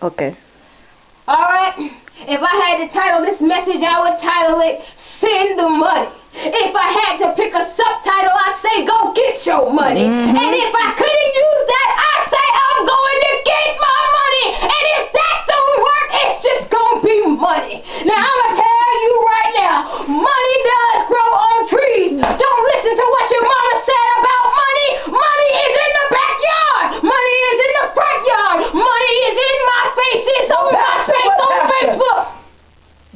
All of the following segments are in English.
Okay. Alright? If I had to title this message, I would title it Send the Money. If I had to pick a subtitle, I'd say Go Get Your Money. Mm-hmm. And if I couldn't use that, I'd say I'm going to get my money. And if that don't work, it's just going to be money. Now, I'm going to tell you right now, money does grow on trees. Don't listen to what your mama said about money. Money is in the backyard. Money is in the front yard. Money is in my face. It's on my face on Facebook.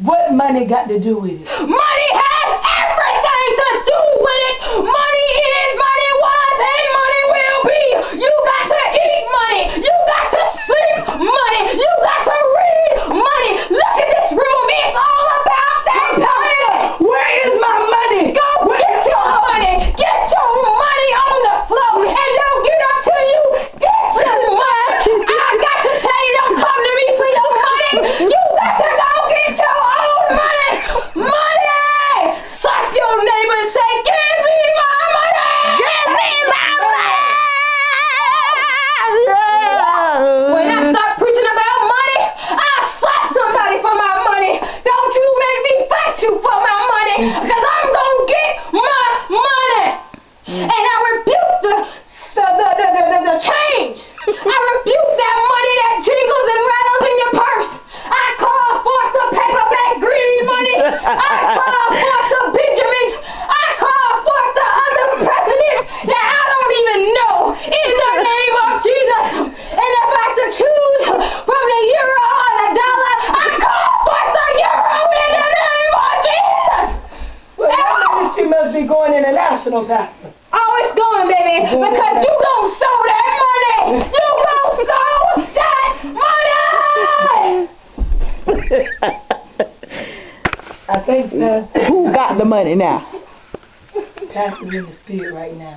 What money got to do with it? Money has everything to do with it. Money is, money was, and money will be. You got to eat money. You got to sleep money. You got to read money. Look at this room. It's all about that money. Where is my money? Go get your money. Get your money on the floor and don't get up till you get your money. I got to tell you, don't come to me for your money. You got to go get your own money. Money! Slap your neighbor and say, give me my money. Give me my money. When I start preaching about money, I'll slap somebody for my money. Don't you make me fight you for my money, because I'm going to get my money. And I rebuke the change. I rebuke that money that jingles and rattles in your purse. I call forth the paperback green money. I call forth the Benjamins. I call forth the other presidents that I don't even know in the name of Jesus. And if I have to choose from the euro or the dollar, I call forth the euro in the name of Jesus. Well, that ministry must be going international, Pastor. Oh, it's going, baby, because you gon' sow that money. You gon' sow that money. I think Who got the money now? Pastor in the spirit right now.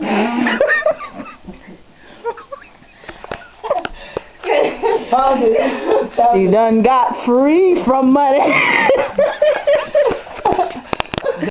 She done got free from money.